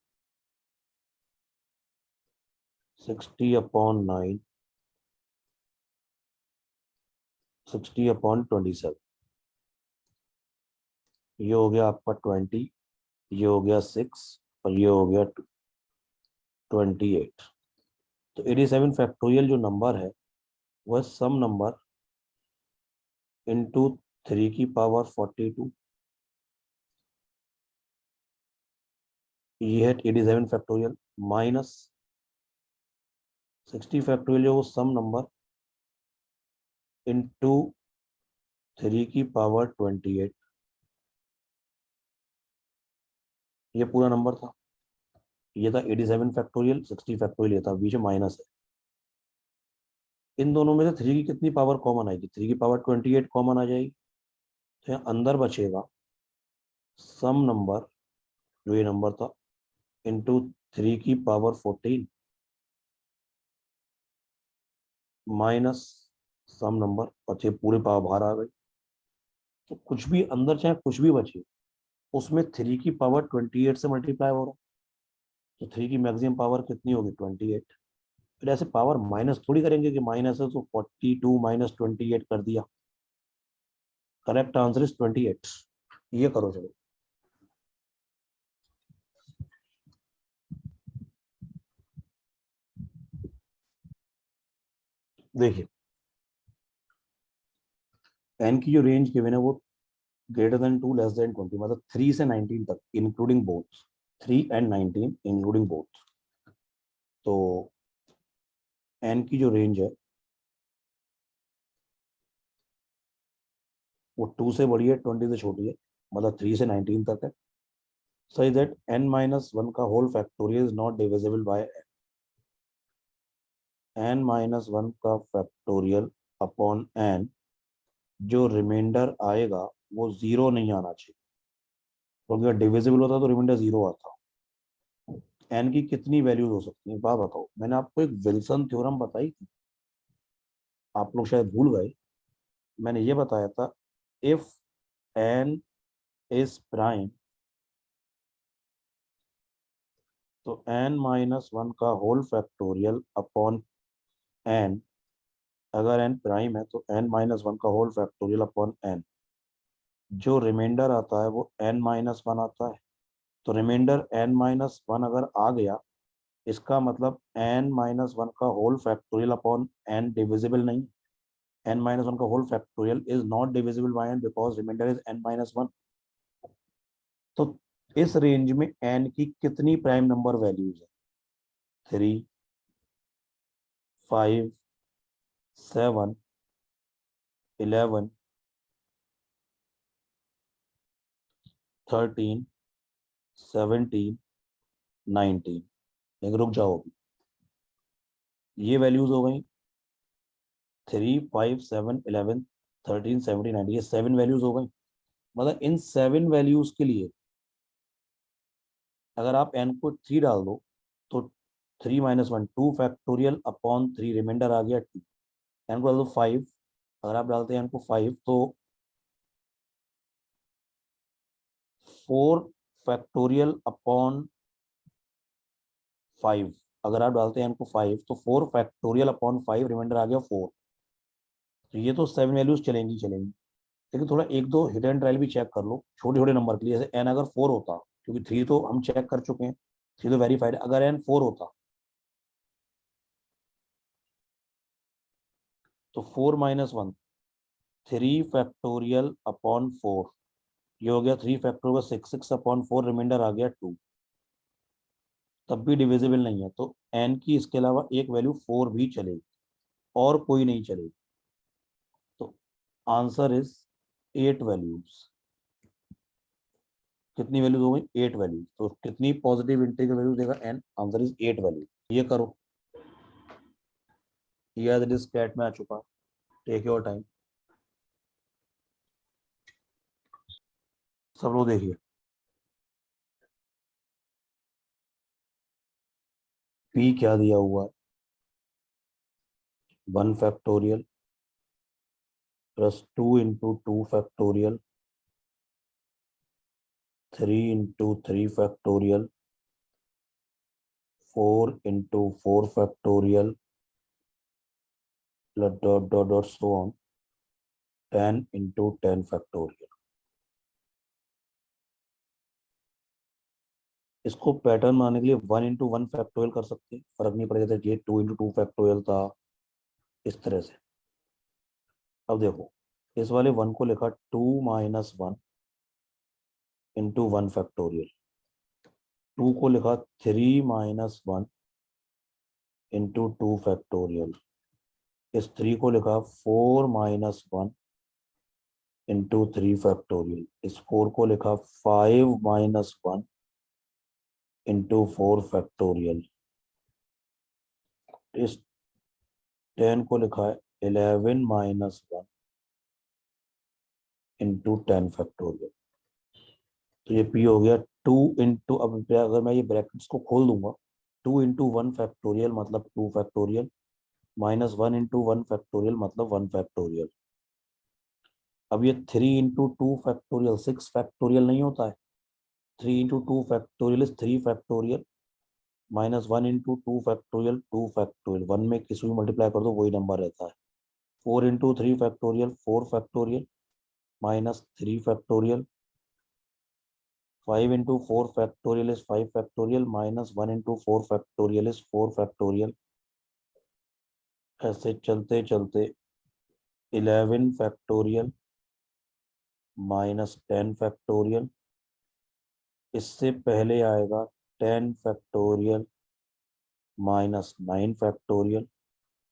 Speaker 1: 60/9, 60/27। ये हो गया आपका 20, ये हो गया 6 और ये हो गया 28। तो 87 फैक्टोरियल जो नंबर है वह सम नंबर इंटू 3 की पावर 42। ये है 87 फैक्टोरियल माइनस 60 फैक्टोरियल जो वो सम नंबर इंटू 3 की पावर 28। ये पूरा नंबर था, ये था 87 फैक्टोरियल, 60 फैक्टोरियल, ये था, बीच में माइनस है। इन दोनों में से 3 की कितनी पावर कॉमन आएगी? 3 की पावर 28 कॉमन आ जाएगी। तो यहाँ अंदर बचेगा सम नंबर, जो ये नंबर था, इंटू 3 की पावर 14 माइनस सम नंबर, और ये पूरे पावर बाहर आ गई। तो कुछ भी अंदर चाहे कुछ भी बचे, उसमें 3 की पावर 28 से मल्टीप्लाई हो रहा है। तो 3 की मैक्सिमम पावर कितनी होगी? 28। फिर ऐसे पावर माइनस थोड़ी करेंगे कि माइनस है तो 42 माइनस 28 कर दिया। Correct answer is 28। ये करो चलो। देखिए एन की जो रेंज गिवन है वो ग्रेटर देन 2 लेस देन 20, मतलब 3 से 19 तक including both. 3 and 19 including both. तो n की जो रेंज है वो 2 से बड़ी है, 20 से छोटी है, मतलब 3 से 19 तक है। सही दैट n माइनस 1 का whole factorial is not divisible by n minus 1 का फैक्टोरियल अपॉन n, जो रिमाइंडर आएगा वो जीरो नहीं आना चाहिए, क्योंकि अगर डिविजिबल होता तो रिमाइंडर जीरो आता। n की कितनी वैल्यूज हो सकती हैं बात बताओ। मैंने आपको एक विल्सन थ्योरम बताई थी, आप लोग शायद भूल गए। मैंने ये बताया था, इफ n इज प्राइम तो n माइनस 1 का होल फैक्टोरियल अपॉन n, अगर n प्राइम है तो n माइनस 1 का होल फैक्टोरियल अपॉन n, जो रिमाइंडर आता है वो n माइनस 1 आता है। तो रिमाइंडर n माइनस 1 अगर आ गया, इसका मतलब n माइनस 1 का whole factorial upon n divisible नहीं। n माइनस 1 का whole factorial is not divisible by n because remainder is n minus 1। तो इस रेंज में n की कितनी प्राइम नंबर वैल्यूज है? 3, 5, 7, 11, 13, 17, 19। लेकिन रुक जाओ, ये वैल्यूज हो गई 3, 5, 7, 11, 13, 17, 19, ये 7 वैल्यूज हो गई। मतलब इन 7 वैल्यूज के लिए अगर आप n को 3 डाल दो तो 3 माइनस 1 2 फैक्टोरियल अपॉन 3, रिमाइंडर आ गया 2। n को डाल दो 5, अगर आप डालते हैं n को 5 तो 4 फैक्टोरियल अपॉन 5, अगर आप डालते हैं n को 5 तो 4 फैक्टोरियल अपॉन 5, रिमाइंडर आ गया 4। तो ये तो 7 वैल्यूज चलेंगी चलेंगी, लेकिन थोड़ा एक दो हिट एंड ट्रायल भी चेक कर लो छोटे छोटे नंबर के लिए। जैसे n अगर 4 होता, क्योंकि 3 तो हम चेक कर चुके हैं, 3 तो वेरीफाइड, अगर n 4 होता तो 4 माइनस 1 3 फैक्टोरियल अपॉन 4, ये हो गया 3 फैक्टोरियल 6, 6 अपॉन 4, रिमाइंडर आ गया 2, तब भी डिविजिबल नहीं है। तो n की इसके अलावा एक वैल्यू 4 भी चलेगी और कोई नहीं चलेगी। तो आंसर इज 8 वैल्यूज। कितनी वैल्यूज हो गई? 8 वैल्यूज। तो कितनी पॉजिटिव इंटीग्रल वैल्यू देगा n? Answer is 8 value. ये करो, ये दिस कैट में आ चुका, टेक योर टाइम। सब लोग देखिए, p क्या दिया हुआ है? 1 factorial plus 2 into 2 factorial, 3 into 3 factorial, 4 into 4 factorial, dot dot dot dot so on, 10 into 10 factorial. इसको पैटर्न बनाने के लिए 1 इंटू 1 फैक्टोरियल कर सकते हैं, फर्क नहीं पड़ेगा। ये 2 इंटू 2 फैक्टोरियल था, इस तरह से। अब देखो, इस वाले 1 को लिखा 2 माइनस 1 इंटू 1 फैक्टोरियल, 2 को लिखा 3 माइनस 1 इंटू 2 फैक्टोरियल, इस 3 को लिखा 4 माइनस 1 इंटू 3 फैक्टोरियल, इस 4 को लिखा 5 माइनस 1 इंटू 4 फैक्टोरियल, इस 10 को लिखा है 11 माइनस 1 इंटू 10 फैक्टोरियल। तो ये p हो गया 2 इंटू, अब अगर मैं ये ब्रैकेट्स को खोल दूंगा, 2 इंटू 1 फैक्टोरियल मतलब 2 फैक्टोरियल, माइनस 1 इंटू 1 फैक्टोरियल मतलब 1 फैक्टोरियल। अब ये 3 इंटू 2 फैक्टोरियल 6 फैक्टोरियल नहीं होता है? 3 into 2 factorial is 3 factorial, minus 1 into 2 factorial 2 factorial, 1 में किसी भी मल्टीप्लाई कर दो वही नंबर रहता है। 4 into 3 factorial 4 factorial, minus 3 factorial, 5 into 4 factorial is 5 factorial, minus 1 into 4 factorial is 4 factorial. ऐसे चलते चलते 11 फैक्टोरियल माइनस 10 फैक्टोरियल, इससे पहले आएगा 10 फैक्टोरियल माइनस 9 फैक्टोरियल।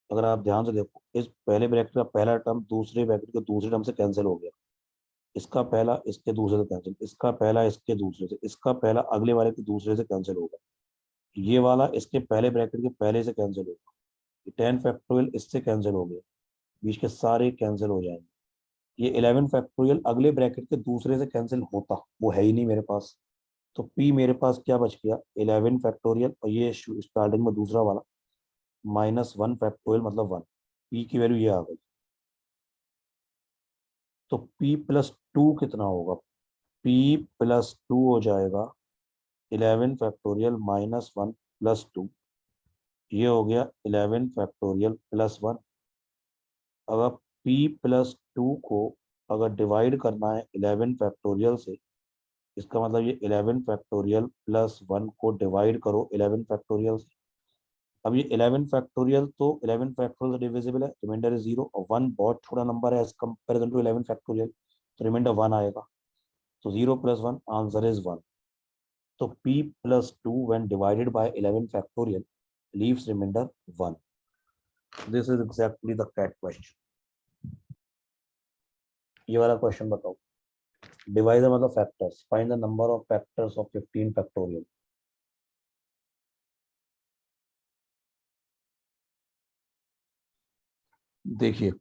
Speaker 1: अगर आप ध्यान से देखो, इस पहले ब्रैकेट का पहला टर्म दूसरे ब्रैकेट के दूसरे टर्म से कैंसिल हो गया। इसका पहला इसके दूसरे से कैंसिल, इसका पहला इसके दूसरे से, इसका पहला अगले वाले के दूसरे से कैंसिल होगा, ये वाला इसके पहले ब्रैकेट के पहले से कैंसिल होगा, 10 फैक्टोरियल इससे कैंसिल हो गया, बीच के सारे कैंसिल हो जाएंगे। ये 11 फैक्टोरियल अगले ब्रैकेट के दूसरे से कैंसिल होता, वो है ही नहीं मेरे पास। तो पी मेरे पास क्या बच गया, 11 फैक्टोरियल और ये स्टार्टिंग में दूसरा वाला माइनस 1 फैक्टोरियल मतलब 1। पी की वैल्यू ये आ गई। तो p प्लस टू कितना होगा, p प्लस टू हो जाएगा 11 फैक्टोरियल माइनस 1 प्लस 2। ये हो गया 11 फैक्टोरियल प्लस 1। अगर p प्लस टू को अगर डिवाइड करना है 11 फैक्टोरियल से, इसका मतलब ये 11 फैक्टोरियल प्लस 1 को डिवाइड करो 11 फैक्टोरियल से। अब ये 11 फैक्टोरियल तो 11 फैक्टोरियल डिविजिबल है, रिमाइंडर इज 0 और 1 बहुत छोटा नंबर है एज कंपेरिजन टू 11 फैक्टोरियल, तो रिमाइंडर 1 आएगा। तो 0 प्लस 1 आंसर इज 1। तो p plus 2 when divided by 11 factorial leaves remainder 1. This is exactly the correct question. ये वाला क्वेश्चन बताओ, डिवाइजर मतलब factors, find the number of factors of 15 factorial. देखिए,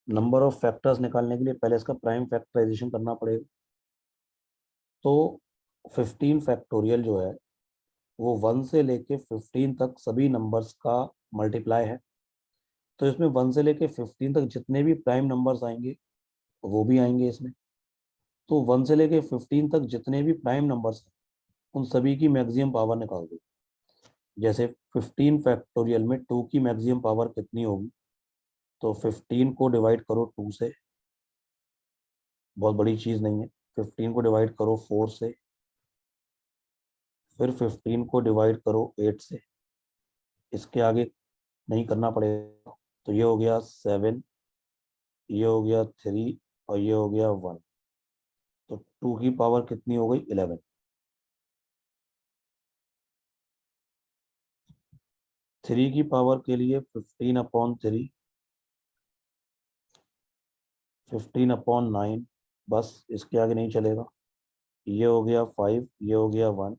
Speaker 1: number of factors निकालने के लिए पहले इसका प्राइम फैक्टराइजेशन करना पड़ेगा। तो 15 फैक्टोरियल जो है वो 1 से लेके 15 तक सभी नंबर्स का मल्टीप्लाई है। तो इसमें 1 से लेके 15 तक जितने भी प्राइम नंबर्स आएंगे वो भी आएंगे इसमें। तो 1 से लेके 15 तक जितने भी प्राइम नंबर्स हैं उन सभी की मैक्सिमम पावर निकाल दो। जैसे 15 फैक्टोरियल में 2 की मैक्सिमम पावर कितनी होगी, तो 15 को डिवाइड करो 2 से, बहुत बड़ी चीज़ नहीं है। 15 को डिवाइड करो 4 से, फिर 15 को डिवाइड करो 8 से, इसके आगे नहीं करना पड़ेगा। तो ये हो गया 7, ये हो गया 3 और ये हो गया 1। तो 2 की पावर कितनी हो गई 11। 3 की पावर के लिए 15/3, 15/9, बस इसके आगे नहीं चलेगा। ये हो गया 5, ये हो गया 1,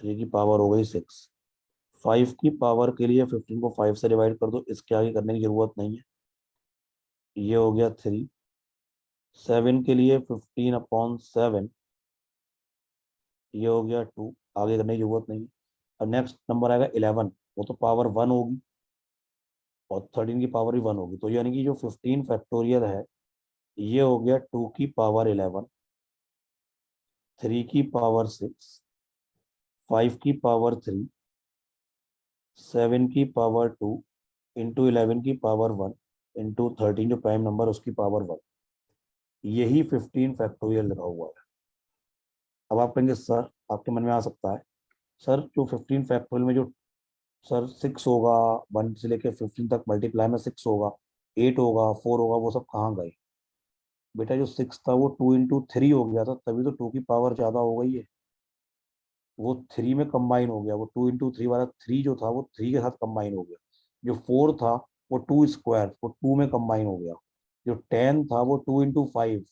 Speaker 1: 3 की पावर हो गई 6। 5 की पावर के लिए 15 को 5 से डिवाइड कर दो, इसके आगे करने की जरूरत नहीं है। ये हो गया 3। 7 के लिए 15/7, ये हो गया 2, आगे करने की जरूरत नहीं है। अब नेक्स्ट नंबर आएगा 11, वो तो पावर 1 होगी और 13 की पावर भी 1 होगी। तो यानी कि जो 15 फैक्टोरियल है ये हो गया 2 की पावर 11, 3 की पावर 6, 5 की पावर 3, 7 की पावर 2 इंटू 11 की पावर 1 इंटू 13 जो प्राइम नंबर उसकी पावर 1। यही 15 फैक्टोरियल लिखा हुआ है। अब आप कहेंगे सर, आपके मन में आ सकता है सर जो 15 फैक्टोरियल में जो सर 6 होगा, 1 से लेके 15 तक मल्टीप्लाई में 6 होगा, 8 होगा, 4 होगा, वो सब कहाँ गए। बेटा जो 6 था वो 2 into 3 हो गया था, तभी तो 2 की पावर ज्यादा हो गई है। वो 3 में कंबाइन हो गया, वो 2 into 3 वाला 3 जो था वो 3 के साथ कंबाइन हो गया। जो 4 था वो 2 स्क्वायर, वो 2 में कंबाइन हो गया। जो 10 था वो 2 into 5।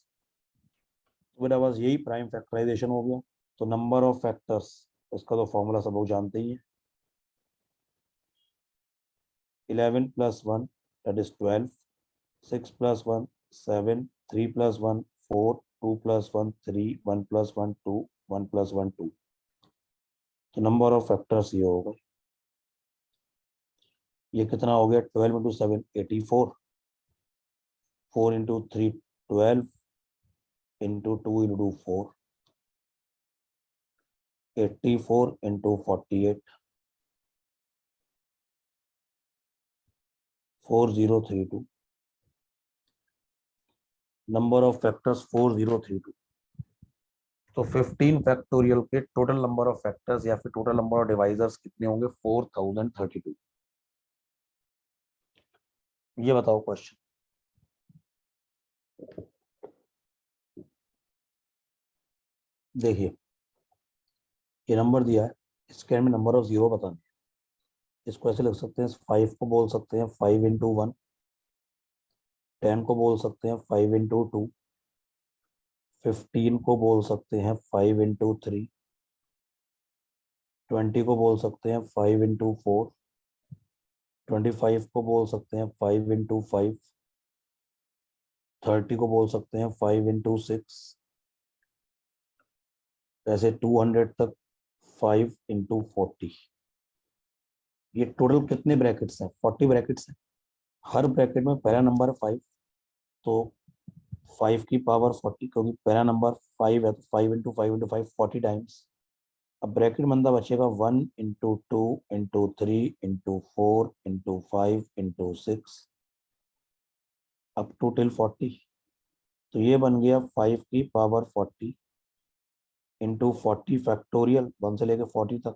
Speaker 1: तो बेटा बस यही प्राइम फैक्टराइजेशन हो गया। तो नंबर ऑफ फैक्टर्स, इसका तो फॉर्मूला सब लोग जानते ही है। 11 + 1 that is 12, 6 + 1 7, 3 + 1 4, 2 + 1 3, 1 + 1 2, 1 + 1 2। तो नंबर ऑफ फैक्टर्स ये होगा। ये कितना हो गया, 12 × 7 84, 4 × 3 12, इंटू 2 × 4 84 × 48 4032। Number of factors 4032। तो 15 फैक्टोरियल के टोटल नंबर ऑफ फैक्टर्स या फिर टोटल नंबर ऑफ डिवाइजर्स कितने होंगे, 4032। ये बताओ क्वेश्चन। देखिए ये नंबर दिया है, इसके में नंबर ऑफ जीरो बताना है। इसको ऐसे लिख सकते हैं, 5 को बोल सकते हैं 5 × 1, 10 को बोल सकते हैं 5 × 2, 15 को बोल सकते हैं 5 × 3, 20 को बोल सकते हैं 5 × 4, 25 को बोल सकते हैं 5 × 5, 30 को बोल सकते हैं 5 × 6, ऐसे 200 तक 5 × 40। ये टोटल कितने ब्रैकेट्स हैं? 40 ब्रैकेट्स हैं। हर ब्रैकेट में पहला नंबर है 5, तो 5 की पावर 40, क्योंकि पहला नंबर 5 है तो 5 × 5 × 5 40 टाइम्स। अब ब्रैकेट में अंदर बचेगा 1 × 2 × 3 × 4 × 5 × 6 अप टू टिल 40। तो ये बन गया 5 की पावर 40 इंटू 40 फैक्टोरियल 1 से लेके 40 तक।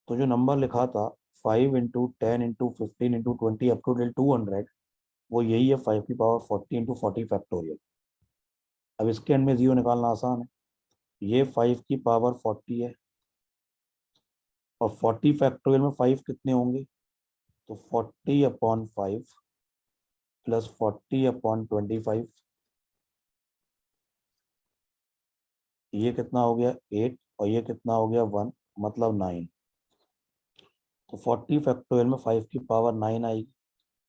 Speaker 1: तो जो नंबर लिखा था 5 × 10 × 15 × 20 अप टू टिल 200, वो यही है 5 की पावर 40 इंटू 40 फैक्टोरियल। अब इसके एंड में जीरो निकालना आसान है। ये 5 की पावर 40 है और 40 फैक्टोरियल में 5 कितने होंगे? तो 40/5 प्लस 40/25, ये कितना हो गया 8 और ये कितना हो गया 1, मतलब 9। तो 40 फैक्टोरियल में 5 की पावर 9 आएगी।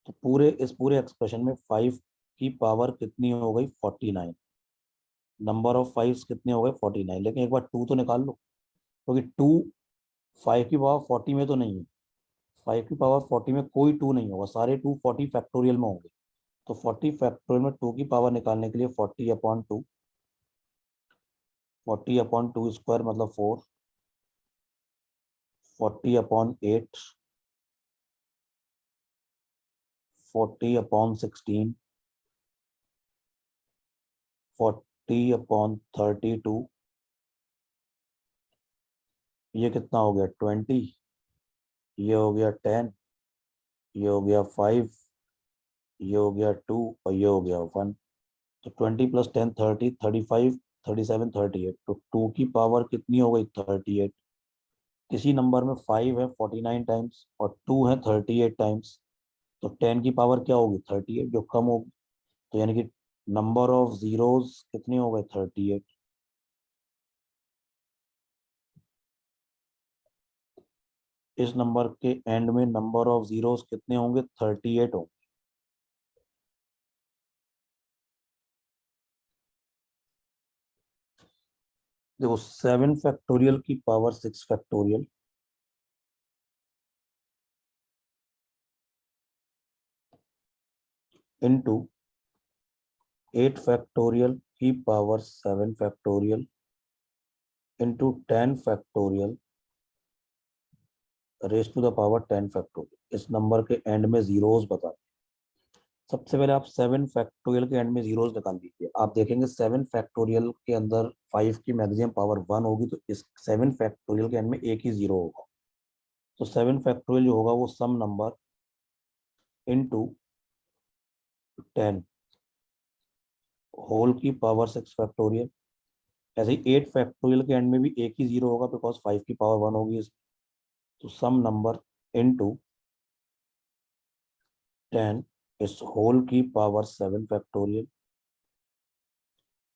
Speaker 1: तो इस पूरे एक्सप्रेशन में 5 की पावर कितनी हो गई? 49। नंबर ऑफ 5 कितने हो गए? 49। लेकिन एक बार 2 तो निकाल लो, क्योंकि 2 5 की पावर 40 में तो नहीं है। 5 की पावर 40 में कोई 2 नहीं होगा, सारे 2 40 फैक्टोरियल में होंगे। तो 40 फैक्टोरियल में 2 की पावर निकालने के लिए 40/2, 40/2 स्क्वायर मतलब 4, 40/8, 40/16, 40/32, ये कितना हो गया 20, ये हो गया 10, ये हो गया 5, ये हो गया 2 और ये हो गया 1। तो 20 + 10 30, 35, 37, 38। तो 2 की पावर कितनी हो गई? 38। किसी नंबर में 5 है 49 टाइम्स और 2 है 38 टाइम्स, तो 10 की पावर क्या होगी? 38, जो कम होगी। तो यानी कि नंबर ऑफ जीरोस कितने हो गए? 38। इस नंबर के एंड में नंबर ऑफ जीरोस कितने होंगे? 38 होंगे। देखो 7 फैक्टोरियल की पावर 6 फैक्टोरियल इंटू 8 फैक्टोरियल की power 7 factorial into 10 factorial raise to the power 10 factorial. इस नंबर के एंड में जीरोस बता। सबसे पहले आप 7 फैक्टोरियल के एंड में जीरोस निकाल लीजिए। आप देखेंगे 7 फैक्टोरियल के अंदर 5 की मैक्सिमम पावर 1 होगी, तो इस 7 फैक्टोरियल के एंड में एक ही जीरो होगा। तो 7 फैक्टोरियल जो होगा वो सम नंबर इनटू 10 होल की पावर 6 फैक्टोरियल। ऐसे ही 8 फैक्टोरियल के एंड में भी एक ही जीरो होगा, बिकॉज 5 की पावर 1 होगी। तो सम नंबर इनटू 10 इस होल की पावर 7 फैक्टोरियल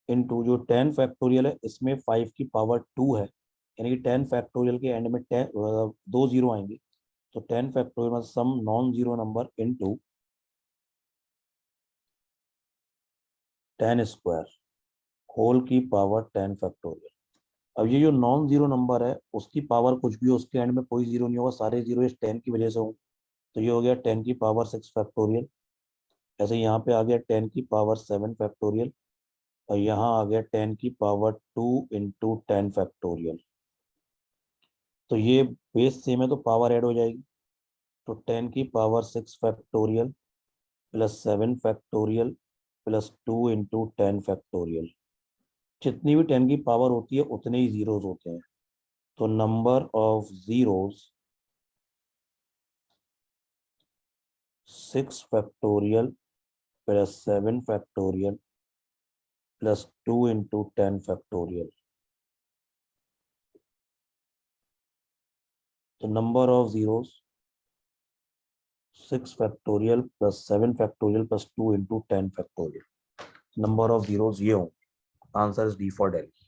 Speaker 1: इनटू जो 10 फैक्टोरियल है इसमें 5 की पावर 2 है, यानी कि 10 फैक्टोरियल के एंड में 10 दो जीरो आएंगे। तो 10 फैक्टोरियल में some non zero number into 10 square whole की पावर 10 फैक्टोरियल। अब ये जो नॉन जीरो नंबर है उसकी पावर कुछ भी हो, उसके एंड में कोई जीरो नहीं होगा, सारे जीरो इस 10 की वजह से होंगे। तो ये हो गया 10 की पावर 6 फैक्टोरियल। ऐसे यहाँ पे आ गया 10 की पावर 7 फैक्टोरियल और यहाँ आ गया 10 की पावर 2 इंटू 10 फैक्टोरियल। तो ये बेस सेम है तो पावर ऐड हो जाएगी। तो 10 की power 6 factorial plus 7 factorial plus 2 into 10 factorial. जितनी भी 10 की पावर होती है उतने ही जीरोस होते हैं। तो number of zeros 6 factorial plus 7 factorial plus 2 into 10 factorial. तो number of zeros 6 factorial plus 7 factorial plus 2 into 10 factorial. Number of zeros ये हो, answer is D for Delhi.